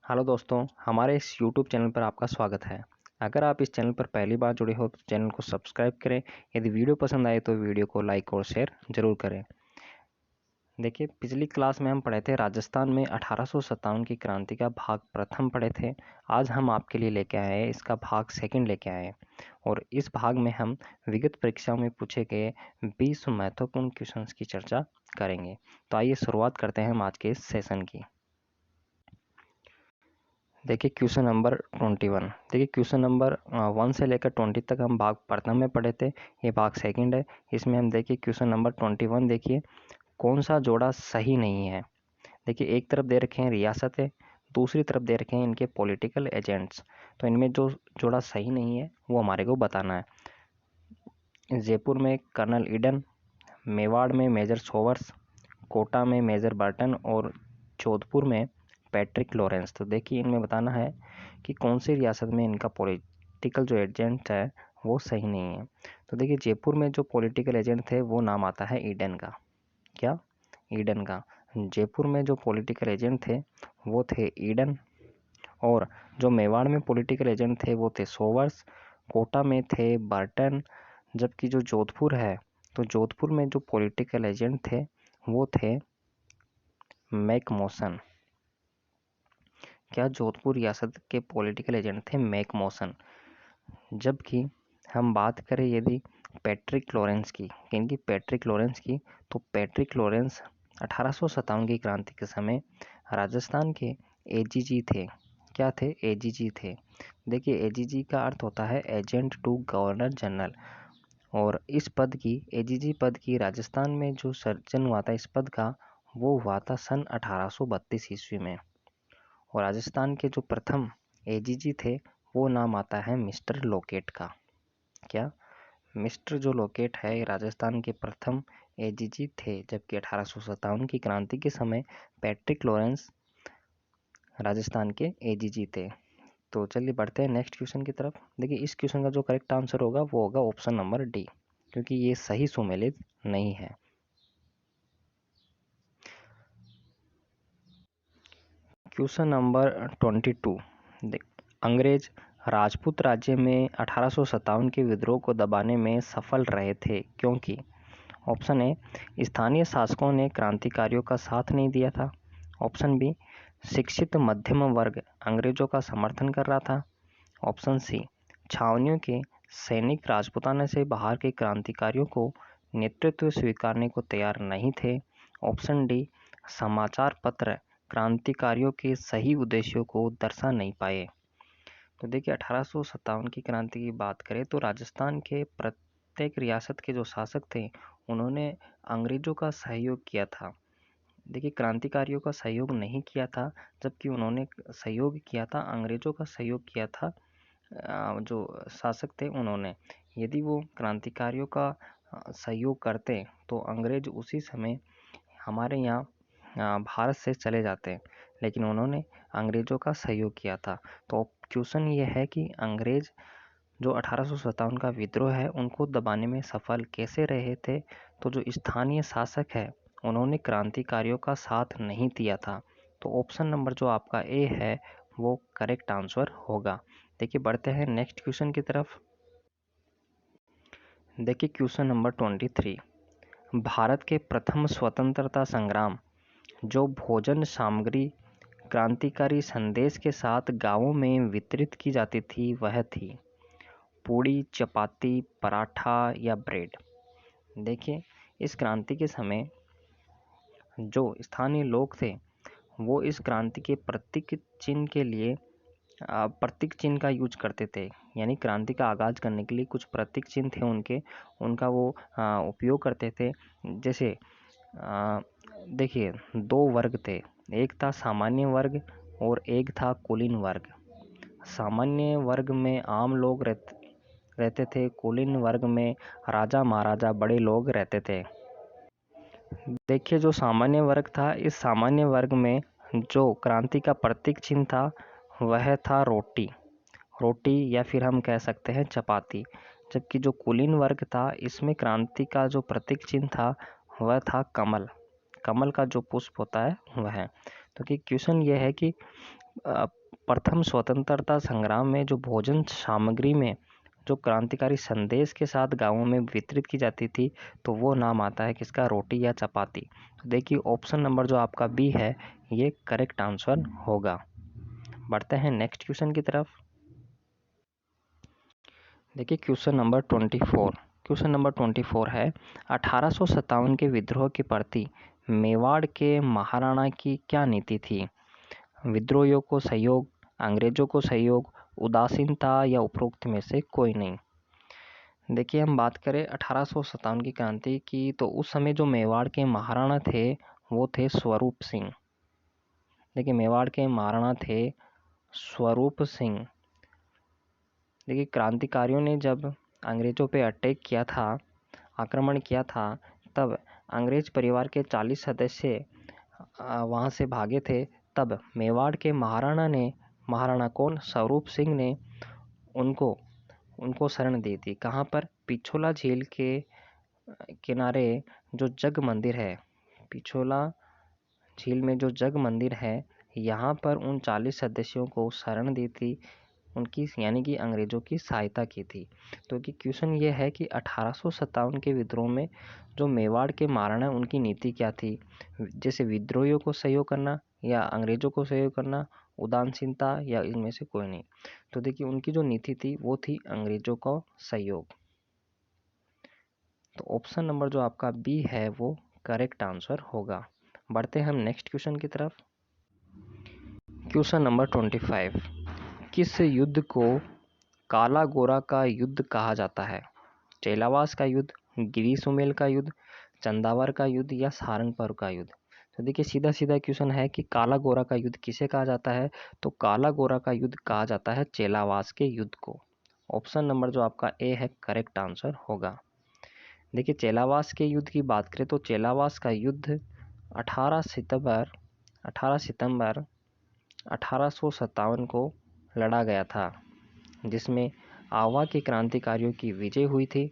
Hello दोस्तों, हमारे इस यूट्यूब चैनल पर आपका स्वागत है। अगर आप इस चैनल पर पहली बार जुड़े हो तो चैनल को सब्सक्राइब करें। यदि वीडियो पसंद आए तो वीडियो को लाइक और शेयर ज़रूर करें। देखिए, पिछली क्लास में हम पढ़े थे राजस्थान में 1857 की क्रांति का भाग प्रथम पढ़े थे। आज हम आपके लिए लेके आए हैं इसका भाग सेकंड लेके आए हैं और इस भाग में हम विगत परीक्षाओं में पूछे गए 20 महत्वपूर्ण क्वेश्चंस की चर्चा करेंगे। तो आइए शुरुआत करते हैं हम आज के इस सेशन की। देखिए क्वेश्चन नंबर 21। देखिए क्वेश्चन नंबर 1 से लेकर 20 तक हम भाग प्रथम में पढ़े थे। ये भाग सेकंड है। इसमें हम देखिए क्वेश्चन नंबर 21 देखिए, कौन सा जोड़ा सही नहीं है। देखिए एक तरफ दे रखे हैं रियासतें, दूसरी तरफ दे रखे हैं इनके पॉलिटिकल एजेंट्स। तो इनमें जो जोड़ा सही नहीं है वो हमारे को बताना है। जयपुर में कर्नल ईडन, मेवाड़ में मेजर सोवर्स, कोटा में मेजर बर्टन और जोधपुर में पैट्रिक लॉरेंस। तो देखिए इनमें बताना है कि कौन सी रियासत में इनका पॉलिटिकल जो एजेंट है वो सही नहीं है। तो देखिए जयपुर में जो पॉलिटिकल एजेंट थे वो नाम आता है ईडन का। क्या? ईडन का। जयपुर में जो पॉलिटिकल एजेंट थे वो थे ईडन, और जो मेवाड़ में पॉलिटिकल एजेंट थे वो थे सोवर्स, कोटा में थे बर्टन। जबकि जो जोधपुर है, तो जोधपुर में जो पॉलिटिकल एजेंट थे वो थे मैकमोसन। क्या? जोधपुर रियासत के पॉलिटिकल एजेंट थे मैकमोसन। जबकि हम बात करें यदि पैट्रिक लॉरेंस की, इनकी पैट्रिक लॉरेंस की, तो पैट्रिक लॉरेंस 1857 की क्रांति के समय राजस्थान के एजीजी थे। क्या थे? एजीजी थे। देखिए एजीजी का अर्थ होता है एजेंट टू गवर्नर जनरल, और इस पद की, एजीजी पद की राजस्थान में जो सर्जन हुआ था इस पद का, वो हुआ था सन 1832 ईस्वी में। और राजस्थान के जो प्रथम एजीजी थे वो नाम आता है मिस्टर लोकेट का। क्या? मिस्टर जो लोकेट है ये राजस्थान के प्रथम एजीजी थे। जबकि 1857 की क्रांति के समय पैट्रिक लॉरेंस राजस्थान के एजीजी थे। तो चलिए बढ़ते हैं नेक्स्ट क्वेश्चन की तरफ। देखिए इस क्वेश्चन का जो करेक्ट आंसर होगा वो होगा ऑप्शन नंबर डी, क्योंकि ये सही सुमेलित नहीं है। Question number 22। अंग्रेज राजपूत राज्य में 1857 के विद्रोह को दबाने में सफल रहे थे क्योंकि ऑप्शन ए, स्थानीय शासकों ने क्रांतिकारियों का साथ नहीं दिया था। ऑप्शन बी, शिक्षित मध्यम वर्ग अंग्रेजों का समर्थन कर रहा था। ऑप्शन सी, छावनियों के सैनिक राजपूताना से बाहर के क्रांतिकारियों को नेतृत्व स्वीकारने को तैयार नहीं थे। ऑप्शन डी, समाचार पत्र क्रांतिकारियों के सही उद्देश्यों को दर्शा नहीं पाए। तो देखिए 1857 की क्रांति की बात करें तो राजस्थान के प्रत्येक रियासत के जो शासक थे उन्होंने अंग्रेजों का सहयोग किया था। देखिए क्रांतिकारियों का सहयोग नहीं किया था, जबकि उन्होंने सहयोग किया था, अंग्रेजों का सहयोग किया था जो शासक थे उन्होंने। यदि वो क्रांतिकारियों का सहयोग करते तो अंग्रेज उसी समय हमारे यहाँ भारत से चले जाते हैं, लेकिन उन्होंने अंग्रेजों का सहयोग किया था। तो क्वेश्चन ये है कि अंग्रेज जो 1857 का विद्रोह है उनको दबाने में सफल कैसे रहे थे। तो जो स्थानीय शासक है उन्होंने क्रांतिकारियों का साथ नहीं दिया था। तो ऑप्शन नंबर जो आपका ए है वो करेक्ट आंसर होगा। देखिए बढ़ते हैं नेक्स्ट क्वेश्चन की तरफ। देखिए क्वेश्चन नंबर 23। भारत के प्रथम स्वतंत्रता संग्राम जो भोजन सामग्री क्रांतिकारी संदेश के साथ गांवों में वितरित की जाती थी वह थी पूड़ी, चपाती, पराठा या ब्रेड। देखिए इस क्रांति के समय जो स्थानीय लोग थे वो इस क्रांति के प्रतीक चिन्ह के लिए प्रतीक चिन्ह का यूज करते थे। यानी क्रांति का आगाज करने के लिए कुछ प्रतीक चिन्ह थे उनका वो उपयोग करते थे। जैसे देखिए दो वर्ग थे, एक था सामान्य वर्ग और एक था कुलीन वर्ग। सामान्य वर्ग में आम लोग रहते थे, कुलीन वर्ग में राजा महाराजा बड़े लोग रहते थे। देखिए जो सामान्य वर्ग था, इस सामान्य वर्ग में जो क्रांति का प्रतीक चिन्ह था वह था रोटी या फिर हम कह सकते हैं चपाती। जबकि जो कुलीन वर्ग था इसमें क्रांति का जो प्रतीक चिन्ह था वह था कमल का जो पुष्प होता है वह। तो कि क्वेश्चन ये है कि प्रथम स्वतंत्रता संग्राम में जो भोजन सामग्री में जो क्रांतिकारी संदेश के साथ गांवों में वितरित की जाती थी, तो वो नाम आता है किसका, रोटी या चपाती। तो देखिए ऑप्शन नंबर जो आपका बी है ये करेक्ट आंसर होगा। बढ़ते हैं नेक्स्ट क्वेश्चन की तरफ। देखिए क्वेश्चन नंबर 24। क्वेश्चन नंबर 24 है 1857 के विद्रोह के प्रति मेवाड़ के महाराणा की क्या नीति थी? विद्रोहियों को सहयोग, अंग्रेजों को सहयोग, उदासीनता या उपरोक्त में से कोई नहीं। देखिए हम बात करें 1857 की क्रांति की, तो उस समय जो मेवाड़ के महाराणा थे वो थे स्वरूप सिंह। देखिए मेवाड़ के महाराणा थे स्वरूप सिंह। देखिए क्रांतिकारियों ने जब अंग्रेजों पे अटैक किया था, आक्रमण किया था, तब अंग्रेज परिवार के 40 सदस्य वहाँ से भागे थे। तब मेवाड़ के महाराणा कौन, स्वरूप सिंह ने उनको शरण दी थी। कहाँ पर? पिछोला झील के किनारे जो जग मंदिर है, पिछोला झील में जो जग मंदिर है, यहाँ पर उन 40 सदस्यों को शरण दी थी, उनकी यानी कि अंग्रेजों की सहायता की थी। तो कि क्वेश्चन ये है कि 1857 के विद्रोह में जो मेवाड़ के महाराणा उनकी नीति क्या थी? जैसे विद्रोहियों को सहयोग करना या अंग्रेजों को सहयोग करना, उदासीनता या इनमें से कोई नहीं। तो देखिए उनकी जो नीति थी वो थी अंग्रेजों का सहयोग। तो ऑप्शन नंबर जो आपका बी है वो करेक्ट आंसर होगा। बढ़ते हैं हम नेक्स्ट क्वेश्चन की तरफ। Question number 25। किस युद्ध को काला गोरा का युद्ध कहा जाता है? चेलावास का युद्ध, गिरी सुमेल का युद्ध, चंदावर का युद्ध या सारंगपुर का युद्ध? तो देखिए सीधा सीधा क्वेश्चन है कि काला गोरा का युद्ध किसे कहा जाता है? तो काला गोरा का युद्ध कहा जाता है चेलावास के युद्ध को। ऑप्शन नंबर जो आपका ए है करेक्ट आंसर होगा। देखिए चेलावास के युद्ध की बात करें तो चेलावास का युद्ध 18 सितंबर 1857 को लड़ा गया था, जिसमें आवा के क्रांतिकारियों की विजय हुई थी।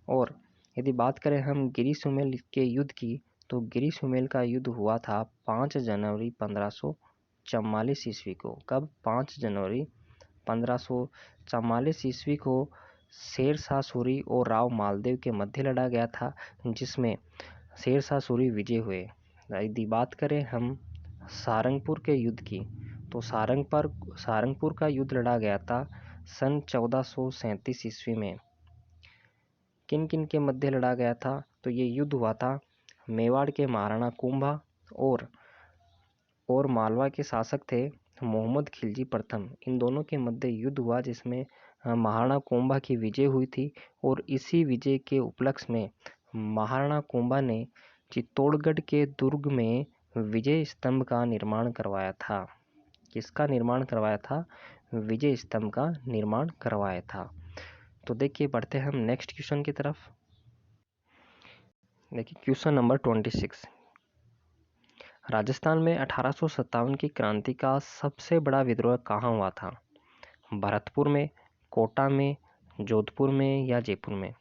और यदि बात करें हम गिरी सुमेल के युद्ध की, तो गिरी सुमेल का युद्ध हुआ था 5 जनवरी 1544 ईस्वी को। कब? 5 जनवरी 1544 ईस्वी को शेरशाह सूरी और राव मालदेव के मध्य लड़ा गया था, जिसमें शेरशाह सूरी विजय हुए। यदि बात करें हम सारंगपुर के युद्ध की, तो सारंगपुर का युद्ध लड़ा गया था सन 1437 ईस्वी में। किन किन के मध्य लड़ा गया था? तो ये युद्ध हुआ था मेवाड़ के महाराणा कुंभा और मालवा के शासक थे मोहम्मद खिलजी प्रथम। इन दोनों के मध्य युद्ध हुआ, जिसमें महाराणा कुंभा की विजय हुई थी। और इसी विजय के उपलक्ष्य में महाराणा कुंभा ने चित्तौड़गढ़ के दुर्ग में विजय स्तंभ का निर्माण करवाया था। किसका निर्माण करवाया था? विजय स्तंभ का निर्माण करवाया था। तो देखिए बढ़ते हैं हम नेक्स्ट क्वेश्चन की तरफ। देखिए क्वेश्चन नंबर 26। राजस्थान में 1857 की क्रांति का सबसे बड़ा विद्रोह कहाँ हुआ था? भरतपुर में, कोटा में, जोधपुर में या जयपुर में?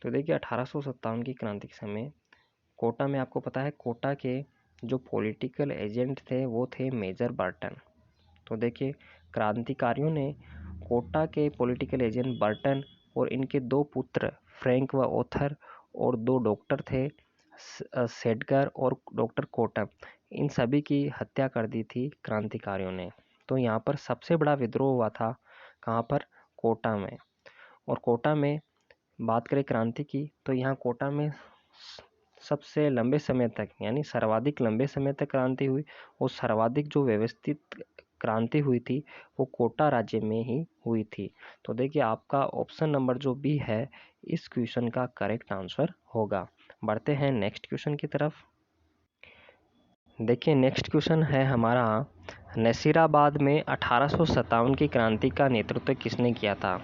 तो देखिए 1857 की क्रांति के समय कोटा में, आपको पता है कोटा के जो पॉलिटिकल एजेंट थे वो थे मेजर बर्टन। तो देखिए क्रांतिकारियों ने कोटा के पॉलिटिकल एजेंट बर्टन और इनके 2 पुत्र फ्रैंक व ऑथर और 2 डॉक्टर थे सेडगर और डॉक्टर कोटम, इन सभी की हत्या कर दी थी क्रांतिकारियों ने। तो यहाँ पर सबसे बड़ा विद्रोह हुआ था कहाँ पर? कोटा में। और कोटा में बात करें क्रांति की, तो यहाँ कोटा में सबसे लंबे समय तक यानी सर्वाधिक लंबे समय तक क्रांति हुई, और सर्वाधिक जो व्यवस्थित क्रांति हुई थी वो कोटा राज्य में ही हुई थी। तो देखिए आपका ऑप्शन नंबर जो बी है इस क्वेश्चन का करेक्ट आंसर होगा। बढ़ते हैं नेक्स्ट क्वेश्चन की तरफ। देखिए नेक्स्ट क्वेश्चन है हमारा, नसीराबाद में 1857 की क्रांति का नेतृत्व किसने किया था?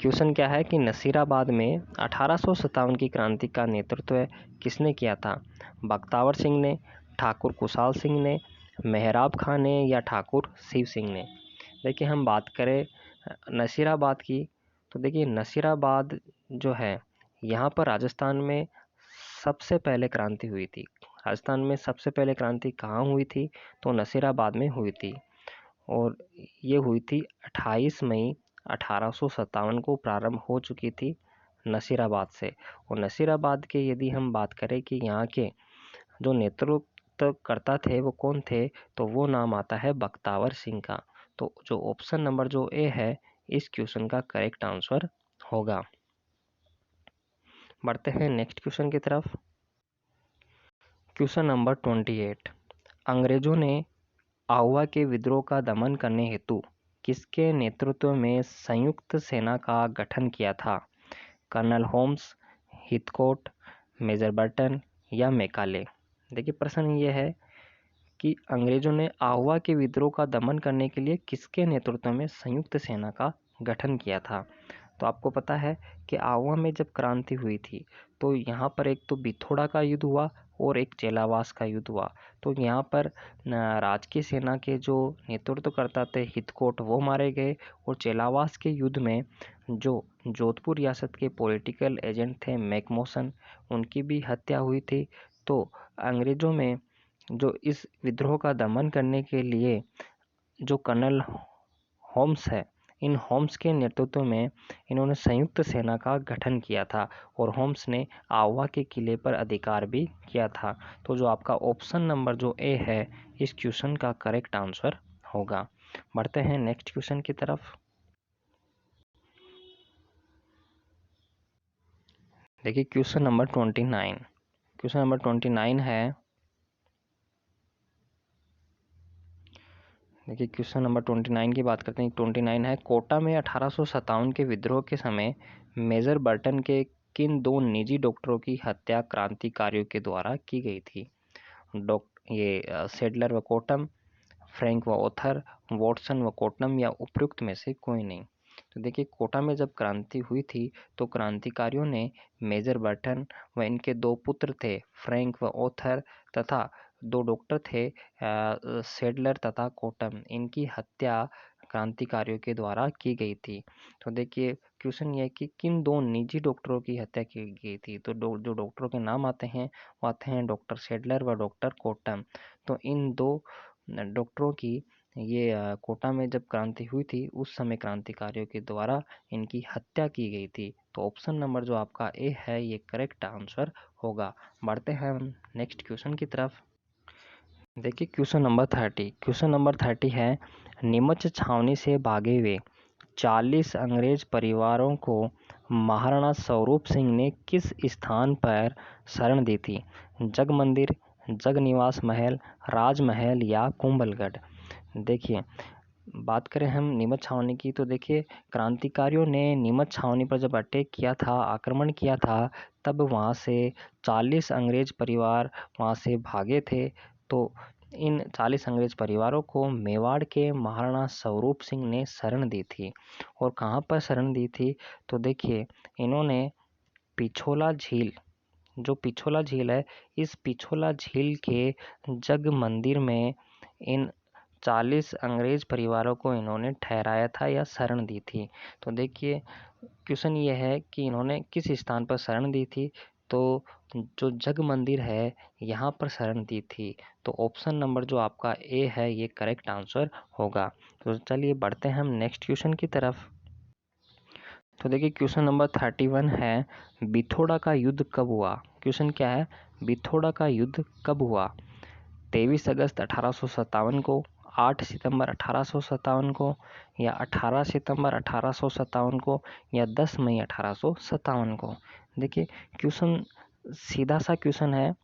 क्वेश्चन क्या है कि नसीराबाद में 1857 की क्रांति का नेतृत्व किसने किया था? बख्तावर सिंह ने, ठाकुर कुशाल सिंह ने, मेहराब खां ने या ठाकुर शिव सिंह ने? देखिए हम बात करें नसीराबाद की, तो देखिए नसीराबाद जो है यहाँ पर राजस्थान में सबसे पहले क्रांति हुई थी। राजस्थान में सबसे पहले क्रांति कहाँ हुई थी? तो नसीराबाद में हुई थी। और ये हुई थी 28 मई 1857 को प्रारंभ हो चुकी थी नसीराबाद से। और नसीराबाद के यदि हम बात करें कि यहाँ के जो नेतृत्वकर्ता थे वो कौन थे, तो वो नाम आता है बख्तावर सिंह का। तो जो ऑप्शन नंबर जो ए है इस क्वेश्चन का करेक्ट आंसर होगा। बढ़ते हैं नेक्स्ट क्वेश्चन की तरफ। Question number 28। अंग्रेजों ने आउवा के विद्रोह का दमन करने हेतु किसके नेतृत्व में संयुक्त सेना का गठन किया था? कर्नल होम्स, हिथकोट, मेजर बर्टन या मैकाले? देखिए प्रश्न ये है कि अंग्रेजों ने आउवा के विद्रोह का दमन करने के लिए किसके नेतृत्व में संयुक्त सेना का गठन किया था? तो आपको पता है कि आउवा में जब क्रांति हुई थी तो यहाँ पर एक तो बिथोड़ा का युद्ध हुआ और एक चेलावास का युद्ध हुआ। तो यहाँ पर राजकीय सेना के जो नेतृत्वकर्ता थे हिथकोट वो मारे गए, और चेलावास के युद्ध में जो जोधपुर रियासत के पॉलिटिकल एजेंट थे मैकमोसन, उनकी भी हत्या हुई थी। तो अंग्रेजों में जो इस विद्रोह का दमन करने के लिए जो कर्नल होम्स है, इन होम्स के नेतृत्व में इन्होंने संयुक्त सेना का गठन किया था, और होम्स ने आउवा के किले पर अधिकार भी किया था। तो जो आपका ऑप्शन नंबर जो ए है इस क्वेश्चन का करेक्ट आंसर होगा। बढ़ते हैं नेक्स्ट क्वेश्चन की तरफ। देखिए क्वेश्चन नंबर 29। क्वेश्चन नंबर 29 है, देखिए क्वेश्चन नंबर 29 की बात करते हैं। 29 है, कोटा में 1857 के विद्रोह के समय मेजर बर्टन के किन दो निजी डॉक्टरों की हत्या क्रांतिकारियों के द्वारा की गई थी? सेडलर व कोटम, फ्रैंक व ओथर, वॉटसन व कोटनम या उपयुक्त में से कोई नहीं? तो देखिए कोटा में जब क्रांति हुई थी तो क्रांतिकारियों ने मेजर बर्टन व इनके दो पुत्र थे फ्रैंक व ओथर तथा दो डॉक्टर थे सेडलर तथा कोटम, इनकी हत्या क्रांतिकारियों के द्वारा की गई थी। तो देखिए क्वेश्चन ये है कि किन दो निजी डॉक्टरों की हत्या की गई थी? तो जो डॉक्टरों के नाम आते हैं वो आते हैं डॉक्टर सेडलर व डॉक्टर कोटम। तो इन दो डॉक्टरों की ये कोटा में जब क्रांति हुई थी उस समय क्रांतिकारियों के द्वारा इनकी हत्या की गई थी। तो ऑप्शन नंबर जो आपका ए है ये करेक्ट आंसर होगा। बढ़ते हैं हम नेक्स्ट क्वेश्चन की तरफ। देखिए क्वेश्चन नंबर 30। क्वेश्चन नंबर 30 है, नीमच छावनी से भागे हुए 40 अंग्रेज परिवारों को महाराणा स्वरूप सिंह ने किस स्थान पर शरण दी थी? जग मंदिर, जग निवास महल, राजमहल या कुंभलगढ़? देखिए बात करें हम नीमच छावनी की तो देखिए क्रांतिकारियों ने नीमच छावनी पर जब अटैक किया था, आक्रमण किया था, तब वहाँ से 40 अंग्रेज परिवार वहाँ से भागे थे। तो इन 40 अंग्रेज परिवारों को मेवाड़ के महाराणा स्वरूप सिंह ने शरण दी थी। और कहाँ पर शरण दी थी? तो देखिए इन्होंने पिछोला झील, जो पिछोला झील है, इस पिछोला झील के जग मंदिर में इन 40 अंग्रेज परिवारों को इन्होंने ठहराया था या शरण दी थी। तो देखिए क्वेश्चन ये है कि इन्होंने किस स्थान पर शरण दी थी? तो जो जग मंदिर है यहाँ पर शरण दी थी। तो ऑप्शन नंबर जो आपका ए है ये करेक्ट आंसर होगा। तो चलिए बढ़ते हैं हम नेक्स्ट क्वेश्चन की तरफ। तो देखिए क्वेश्चन नंबर 31 है, बिथोड़ा का युद्ध कब हुआ? क्वेश्चन क्या है, बिथोड़ा का युद्ध कब हुआ? 23 अगस्त 1857 को, 8 सितंबर 1857 को, या 18 सितंबर 1857 को, या 10 मई 1857 को? देखिए क्वेश्चन सीधा सा क्वेश्चन है,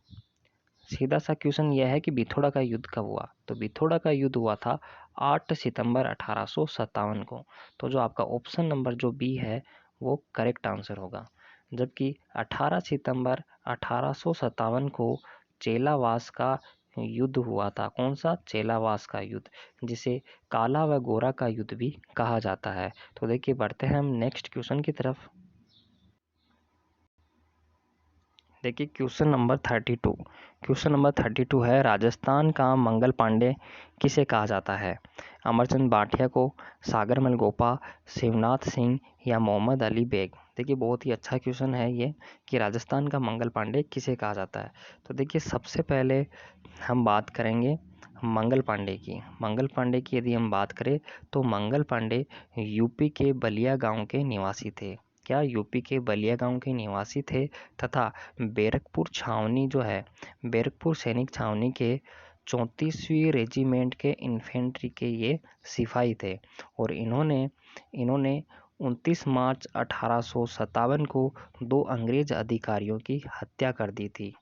सीधा सा क्वेश्चन यह है कि बिथोड़ा का युद्ध कब हुआ? तो बिथोड़ा का युद्ध हुआ था 8 सितंबर 1857 को। तो जो आपका ऑप्शन नंबर जो बी है वो करेक्ट आंसर होगा। जबकि 18 सितंबर 1857 को चेलावास का युद्ध हुआ था। कौन सा? चेलावास का युद्ध, जिसे काला व गोरा का युद्ध भी कहा जाता है। तो देखिए बढ़ते हैं हम नेक्स्ट क्वेश्चन की तरफ। देखिए क्वेश्चन नंबर 32। क्वेश्चन नंबर 32 है, राजस्थान का मंगल पांडे किसे कहा जाता है? अमरचंद भाटिया को, सागरमल गोपा, शिवनाथ सिंह या मोहम्मद अली बेग? देखिए बहुत ही अच्छा क्वेश्चन है ये कि राजस्थान का मंगल पांडे किसे कहा जाता है। तो देखिए सबसे पहले हम बात करेंगे मंगल पांडे की यदि हम बात करें तो मंगल पांडे यूपी के बलिया गांव के निवासी थे। क्या यूपी के बलिया गांव के निवासी थे तथा बैरकपुर छावनी जो है, बैरकपुर सैनिक छावनी के 34वीं रेजिमेंट के इन्फेंट्री के ये सिपाही थे और इन्होंने 29 मार्च 1857 को 2 अंग्रेज अधिकारियों की हत्या कर दी थी।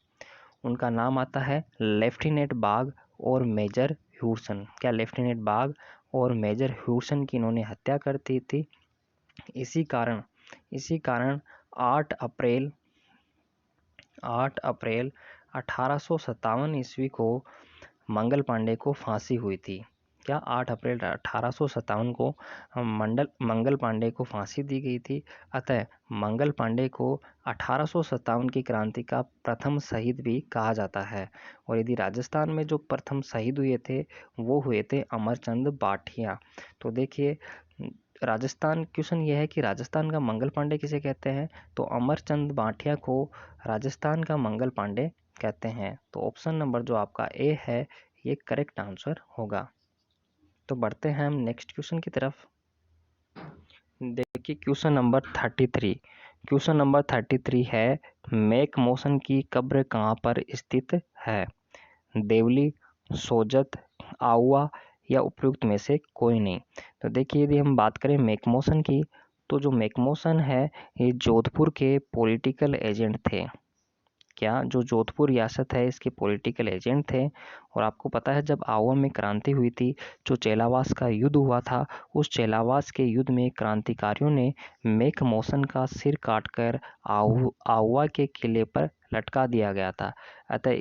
उनका नाम आता है लेफ्टिनेंट बाग और मेजर ह्यूसन। क्या लेफ्टिनेंट बाग और मेजर ह्यूसन की इन्होंने हत्या कर दी थी। इसी कारण 8 अप्रैल 1857 ईस्वी को मंगल पांडे को फांसी हुई थी। क्या 8 अप्रैल 1857 को मंगल पांडे को फांसी दी गई थी। अतः मंगल पांडे को 1857 की क्रांति का प्रथम शहीद भी कहा जाता है। और यदि राजस्थान में जो प्रथम शहीद हुए थे वो हुए थे अमरचंद बाठिया। तो देखिए राजस्थान, क्वेश्चन ये है कि राजस्थान का मंगल पांडे किसे कहते हैं, तो अमरचंद बाठिया को राजस्थान का मंगल पांडे कहते हैं। तो ऑप्शन नंबर जो आपका ए है ये करेक्ट आंसर होगा। तो बढ़ते हैं हम नेक्स्ट क्वेश्चन की तरफ। देखिए क्वेश्चन नंबर 33 है, मेक मोशन की कब्र कहाँ पर स्थित है। देवली, सोजत, आहुआ या उपयुक्त में से कोई नहीं। तो देखिए यदि हम बात करें मेकमोशन की, तो जो मेकमोशन है ये जोधपुर के पॉलिटिकल एजेंट थे। क्या जो जोधपुर रियासत है इसके पॉलिटिकल एजेंट थे। और आपको पता है जब आहुआ में क्रांति हुई थी, जो चेलावास का युद्ध हुआ था, उस चेलावास के युद्ध में क्रांतिकारियों ने मेकमोशन का सिर काटकर आहुआ के किले पर लटका दिया गया था। अतः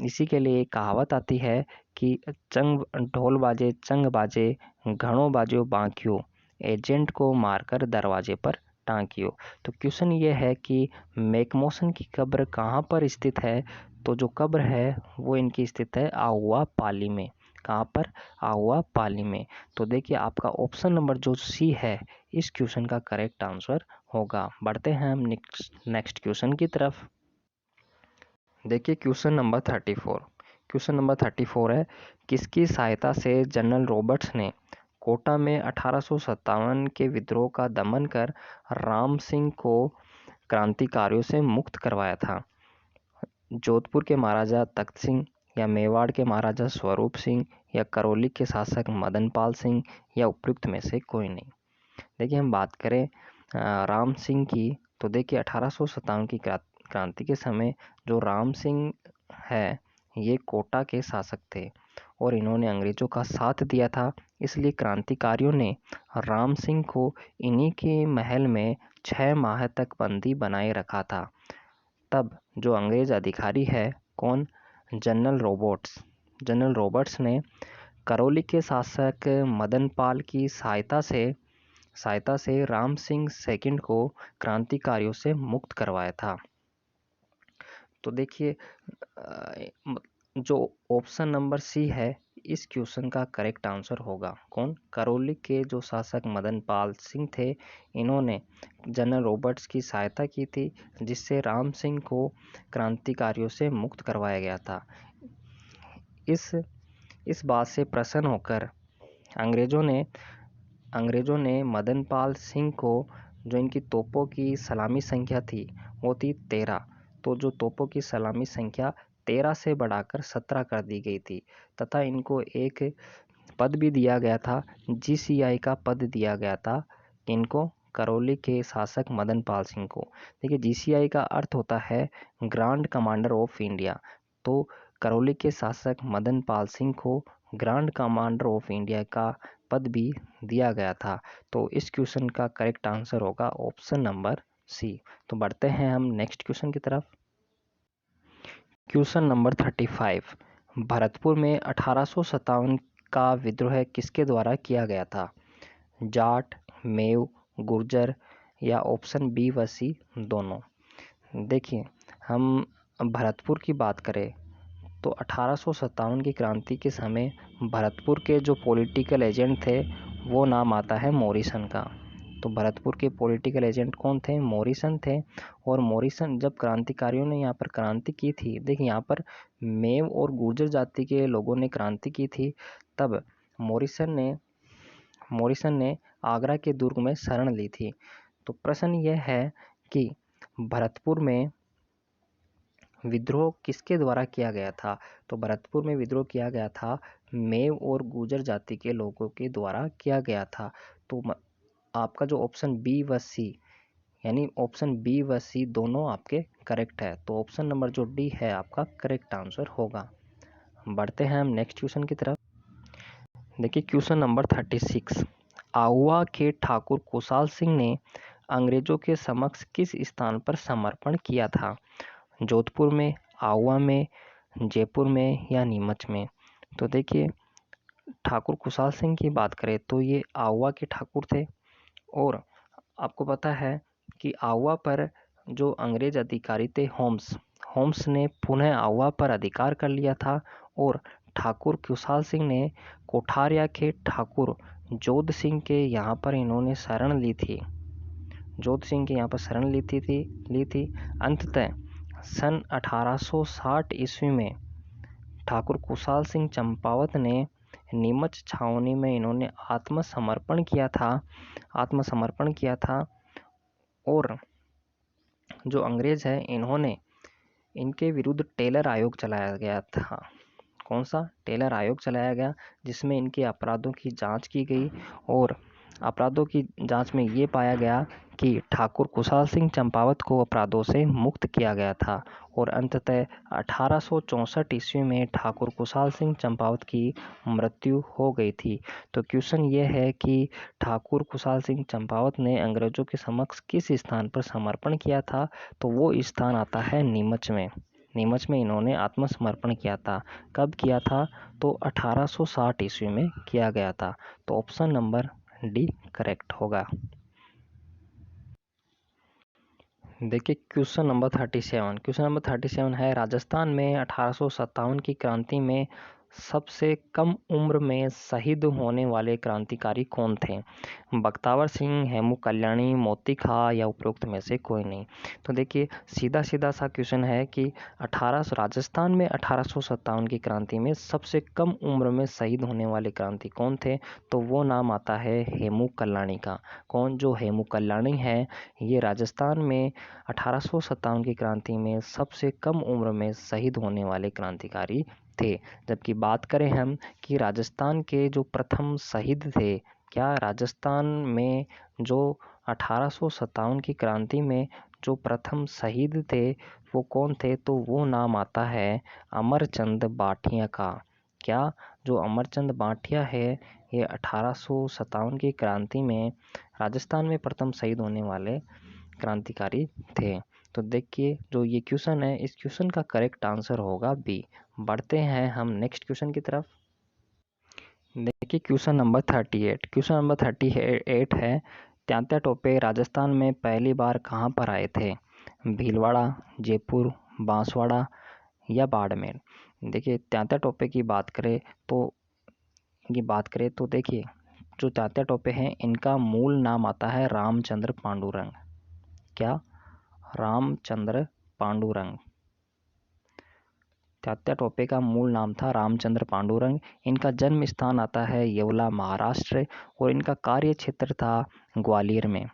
इसी के लिए एक कहावत आती है कि ढोल बाजे चंग बाजे, घड़ों बाजो बांकियो, एजेंट को मारकर दरवाजे पर टांकियो। तो क्वेश्चन ये है कि मेकमोशन की कब्र कहाँ पर स्थित है। तो जो कब्र है वो इनकी स्थित है आहुआ पाली में। कहाँ पर, आहुआ पाली में। तो देखिए आपका ऑप्शन नंबर जो सी है इस क्वेश्चन का करेक्ट आंसर होगा। बढ़ते हैं हम नेक्स्ट क्वेश्चन की तरफ। देखिए क्वेश्चन नंबर 34 है, किसकी सहायता से जनरल रॉबर्ट्स ने कोटा में 1857 के विद्रोह का दमन कर राम सिंह को क्रांतिकारियों से मुक्त करवाया था। जोधपुर के महाराजा तख्त सिंह या मेवाड़ के महाराजा स्वरूप सिंह या करौली के शासक मदन पाल सिंह या उपयुक्त में से कोई नहीं। देखिए हम बात करें राम सिंह की, तो देखिए 1857 की क्रांति के समय जो राम सिंह है ये कोटा के शासक थे और इन्होंने अंग्रेजों का साथ दिया था। इसलिए क्रांतिकारियों ने राम सिंह को इन्हीं के महल में 6 माह तक बंदी बनाए रखा था। तब जो अंग्रेज अधिकारी है कौन, जनरल रॉबर्ट्स ने करौली के शासक मदन पाल की सहायता से राम सिंह सेकंड को क्रांतिकारियों से मुक्त करवाया था। तो देखिए जो ऑप्शन नंबर सी है इस क्वेश्चन का करेक्ट आंसर होगा। कौन, करौली के जो शासक मदन पाल सिंह थे, इन्होंने जनरल रॉबर्ट्स की सहायता की थी जिससे राम सिंह को क्रांतिकारियों से मुक्त करवाया गया था। इस बात से प्रसन्न होकर अंग्रेजों ने मदन पाल सिंह को, जो इनकी तोपों की सलामी संख्या थी वो थी 13, तो जो तोपों की सलामी संख्या 13 से बढ़ाकर 17 कर दी गई थी तथा इनको एक पद भी दिया गया था, जीसीआई का पद दिया गया था। इनको करौली के शासक मदन पाल सिंह को। देखिए जीसीआई का अर्थ होता है ग्रांड कमांडर ऑफ इंडिया। तो करौली के शासक मदन पाल सिंह को ग्रांड कमांडर ऑफ इंडिया का पद भी दिया गया था। तो इस क्वेश्चन का करेक्ट आंसर होगा ऑप्शन नंबर सी। तो बढ़ते हैं हम नेक्स्ट क्वेश्चन की तरफ। क्वेश्चन नंबर 35, भरतपुर में 1857 का विद्रोह किसके द्वारा किया गया था। जाट, मेव, गुर्जर या ऑप्शन बी व सी दोनों। देखिए हम भरतपुर की बात करें तो 1857 की क्रांति के समय भरतपुर के जो पॉलिटिकल एजेंट थे वो नाम आता है मॉरिसन का। तो भरतपुर के पॉलिटिकल एजेंट कौन थे? मॉरिसन थे। और मॉरिसन जब क्रांतिकारियों ने यहाँ पर क्रांति की थी, देखिए यहाँ पर मेव और गुर्जर जाति के लोगों ने क्रांति की थी, तब मॉरिसन ने आगरा के दुर्ग में शरण ली थी। तो प्रश्न यह है कि भरतपुर में विद्रोह किसके द्वारा किया गया था? तो भरतपुर में विद्रोह किया गया था मेव और गुर्जर जाति के लोगों के द्वारा किया गया था। तो आपका जो ऑप्शन बी व सी, यानी ऑप्शन बी व सी दोनों आपके करेक्ट है। तो ऑप्शन नंबर जो डी है आपका करेक्ट आंसर होगा। बढ़ते हैं हम नेक्स्ट क्वेश्चन की तरफ। देखिए क्वेश्चन नंबर 36, आहुआ के ठाकुर कुशाल सिंह ने अंग्रेजों के समक्ष किस स्थान पर समर्पण किया था? जोधपुर में, आहुआ में, जयपुर में या नीमच में? तो देखिए ठाकुर कुशाल सिंह की बात करें तो ये आहुआ के ठाकुर थे, और आपको पता है कि आहुआ पर जो अंग्रेज अधिकारी थे होम्स ने पुनः आहुआ पर अधिकार कर लिया था, और ठाकुर कुशाल सिंह ने कोठारिया के ठाकुर जोध सिंह के यहाँ पर इन्होंने शरण ली थी। अंततः सन 1860 ईस्वी में ठाकुर कुशाल सिंह चंपावत ने नीमच छावनी में इन्होंने आत्मसमर्पण किया था, और जो अंग्रेज है इन्होंने इनके विरुद्ध टेलर आयोग चलाया गया था। कौन सा? टेलर आयोग चलाया गया, जिसमें इनके अपराधों की जांच की गई, और अपराधों की जांच में ये पाया गया कि ठाकुर कुशाल सिंह चंपावत को अपराधों से मुक्त किया गया था, और अंततः 1864 ईस्वी में ठाकुर कुशाल सिंह चंपावत की मृत्यु हो गई थी। तो क्वेश्चन ये है कि ठाकुर कुशाल सिंह चंपावत ने अंग्रेजों के समक्ष किस स्थान पर समर्पण किया था? तो वो स्थान आता है नीमच में इन्होंने आत्मसमर्पण किया था। कब किया था? तो 1860 ईस्वी में किया गया था। तो ऑप्शन नंबर डी करेक्ट होगा। देखिए क्वेश्चन नंबर 37 है, राजस्थान में 1857 की क्रांति में सबसे कम उम्र में शहीद होने वाले क्रांतिकारी कौन थे? बख्तावर सिंह, हेमू कल्याणी, मोती खां या उपरोक्त में से कोई नहीं? तो देखिए सीधा सा क्वेश्चन है कि राजस्थान में 1857 की क्रांति में सबसे कम उम्र में शहीद होने वाले क्रांति कौन थे? तो वो नाम आता है हेमू कल्याणी का। कौन? जो हेमू कल्याणी है, ये राजस्थान में 1857 की क्रांति में सबसे कम उम्र में शहीद होने वाले क्रांतिकारी थे। जबकि बात करें हम कि राजस्थान के जो प्रथम शहीद थे, क्या राजस्थान में जो 1857 की क्रांति में जो प्रथम शहीद थे वो कौन थे? तो वो नाम आता है अमरचंद बाठिया का। क्या? जो अमरचंद बाठिया है, ये 1857 की क्रांति में राजस्थान में प्रथम शहीद होने वाले क्रांतिकारी थे। तो देखिए जो ये क्वेश्चन है, इस क्वेश्चन का करेक्ट आंसर होगा बी। बढ़ते हैं हम नेक्स्ट क्वेश्चन की तरफ। देखिए क्वेश्चन नंबर 38 है, तात्या टोपे राजस्थान में पहली बार कहाँ पर आए थे? भीलवाड़ा, जयपुर, बांसवाड़ा या बाड़मेर? देखिए तात्या टोपे की बात करें तो देखिए जो तात्या टोपे हैं, इनका मूल नाम आता है रामचंद्र पांडुरंग। क्या? रामचंद्र पांडुरंग। तात्या टोपे का मूल नाम था रामचंद्र पांडुरंग। इनका जन्म स्थान आता है येवला, महाराष्ट्र, और इनका कार्य क्षेत्र था ग्वालियर में।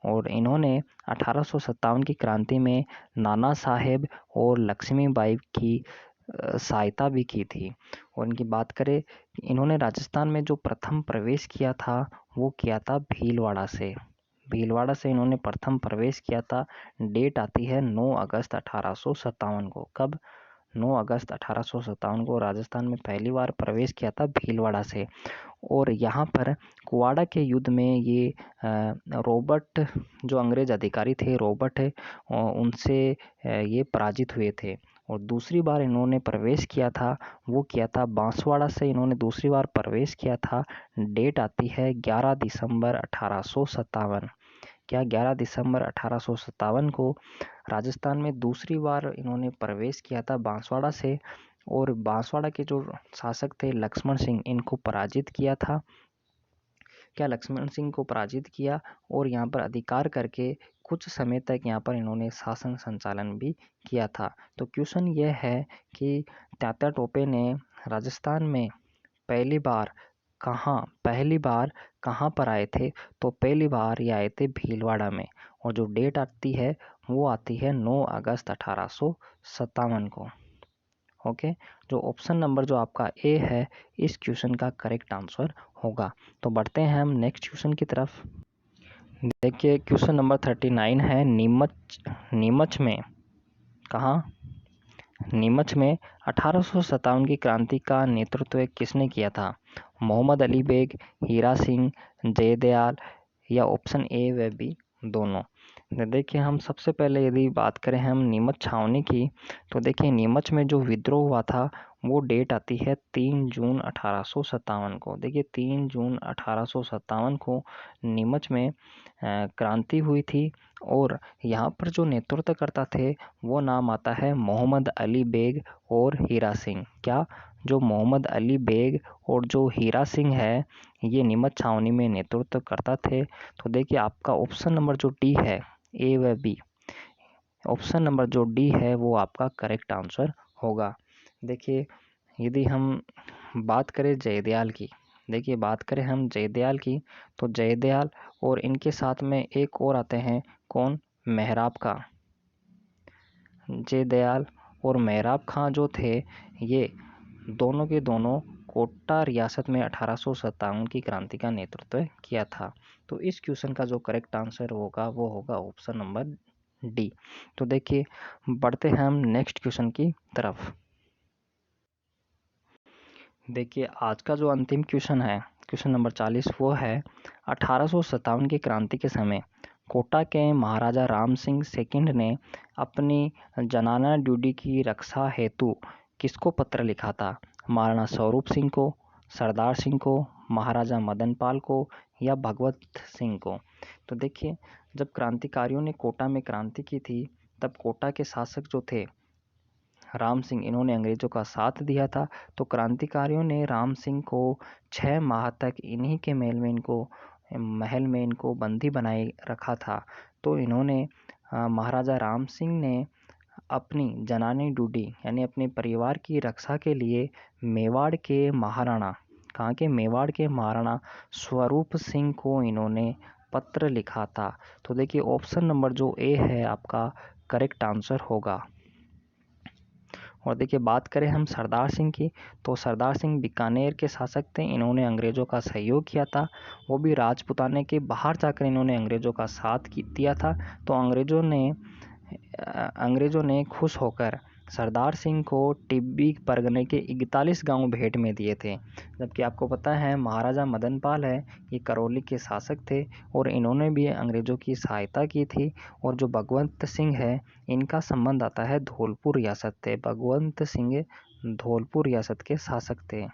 और इन्होंने 1857 की क्रांति में नाना साहेब और लक्ष्मीबाई की सहायता भी की थी। और इनकी बात करें, इन्होंने राजस्थान में जो प्रथम प्रवेश किया था वो किया था भीलवाड़ा से इन्होंने प्रथम प्रवेश किया था। डेट आती है 9 अगस्त 1857 को। कब? 9 अगस्त 1857 को राजस्थान में पहली बार प्रवेश किया था भीलवाड़ा से। और यहाँ पर कुवाड़ा के युद्ध में ये रॉबर्ट, जो अंग्रेज अधिकारी थे रॉबर्ट, उनसे ये पराजित हुए थे। और दूसरी बार इन्होंने प्रवेश किया था वो किया था बांसवाड़ा से इन्होंने दूसरी बार प्रवेश किया था। डेट आती है 11 दिसंबर 1857। क्या? 11 दिसंबर 1857 को राजस्थान में दूसरी बार इन्होंने प्रवेश किया था बांसवाड़ा से, और बांसवाड़ा के जो शासक थे लक्ष्मण सिंह, इनको पराजित किया था। क्या लक्ष्मण सिंह को पराजित किया और यहाँ पर अधिकार करके कुछ समय तक यहाँ पर इन्होंने शासन संचालन भी किया था। तो क्वेश्चन यह है कि तात्या टोपे ने राजस्थान में पहली बार कहाँ पर आए थे? तो पहली बार ये आए थे भीलवाड़ा में, और जो डेट आती है वो आती है 9 अगस्त 1857 को। ओके, जो ऑप्शन नंबर जो आपका ए है इस क्वेश्चन का करेक्ट आंसर होगा। तो बढ़ते हैं हम नेक्स्ट क्वेश्चन की तरफ। देखिए क्वेश्चन नंबर 39 है, नीमच में कहाँ? नीमच में 1857 की क्रांति का नेतृत्व किसने किया था? मोहम्मद अली बेग, हीरा सिंह, जयदयाल या ऑप्शन ए व बी दोनों। देखिए हम सबसे पहले यदि बात करें हम नीमच छावनी की, तो देखिए नीमच में जो विद्रोह हुआ था वो डेट आती है 3 जून 1857 को। देखिए 3 जून 1857 को नीमच में क्रांति हुई थी, और यहाँ पर जो नेतृत्व करता थे वो नाम आता है मोहम्मद अली बेग और हीरा सिंह। क्या? जो मोहम्मद अली बेग और जो हीरा सिंह है ये नीमच छावनी में नेतृत्व करता थे। तो देखिए आपका ऑप्शन नंबर जो डी है, ए व बी, ऑप्शन नंबर जो डी है वो आपका करेक्ट आंसर होगा। देखिए यदि हम बात करें जयदयाल की, देखिए बात करें हम जयदयाल की, तो जयदयाल और इनके साथ में एक और आते हैं, कौन? मेहराब खां। जयदयाल और मेहराब खां जो थे ये दोनों के दोनों कोटा रियासत में 1857 की क्रांति का नेतृत्व किया था। तो इस क्वेश्चन का जो करेक्ट आंसर होगा वो होगा ऑप्शन नंबर डी। तो देखिए बढ़ते हैं हम नेक्स्ट क्वेश्चन की तरफ। देखिए आज का जो अंतिम क्वेश्चन है, क्वेश्चन नंबर 40, वो है 1857 की क्रांति के समय कोटा के महाराजा राम सिंह सेकंड ने अपनी जनाना ड्यूटी की रक्षा हेतु किसको पत्र लिखा था? महाराणा स्वरूप सिंह को, सरदार सिंह को, महाराजा मदन पाल को या भगवत सिंह को? तो देखिए जब क्रांतिकारियों ने कोटा में क्रांति की थी तब कोटा के शासक जो थे राम सिंह, इन्होंने अंग्रेजों का साथ दिया था। तो क्रांतिकारियों ने राम सिंह को 6 माह तक इन्हीं के महल में इनको बंदी बनाए रखा था। तो इन्होंने महाराजा राम सिंह ने अपनी जनानी ड्यूटी यानी अपने परिवार की रक्षा के लिए मेवाड़ के महाराणा, कहाँ के? मेवाड़ के महाराणा स्वरूप सिंह को इन्होंने पत्र लिखा था। तो देखिए ऑप्शन नंबर जो ए है आपका करेक्ट आंसर होगा। और देखिए बात करें हम सरदार सिंह की, तो सरदार सिंह बीकानेर के शासक थे। इन्होंने अंग्रेज़ों का सहयोग किया था, वो भी राजपुताने के बाहर जाकर इन्होंने अंग्रेज़ों का साथ दिया था। तो अंग्रेज़ों ने खुश होकर सरदार सिंह को टिब्बी परगने के 41 गांव भेंट में दिए थे। जबकि आपको पता है महाराजा मदन पाल है ये करौली के शासक थे और इन्होंने भी अंग्रेज़ों की सहायता की थी। और जो भगवंत सिंह है इनका संबंध आता है धौलपुर रियासत से। भगवंत सिंह धौलपुर रियासत के शासक थे।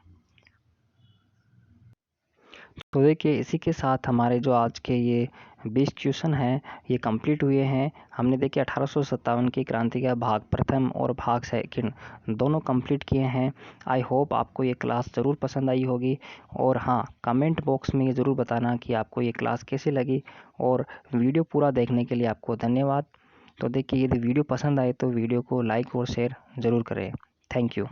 तो देखिए इसी के साथ हमारे जो आज के ये 20 क्वेश्चन हैं ये कंप्लीट हुए हैं। हमने देखिए 1857 की क्रांति का भाग प्रथम और भाग सेकंड दोनों कंप्लीट किए हैं। आई होप आपको ये क्लास ज़रूर पसंद आई होगी, और हाँ कमेंट बॉक्स में ये ज़रूर बताना कि आपको ये क्लास कैसी लगी, और वीडियो पूरा देखने के लिए आपको धन्यवाद। तो देखिए यदि वीडियो पसंद आए तो वीडियो को लाइक और शेयर ज़रूर करें। Thank you.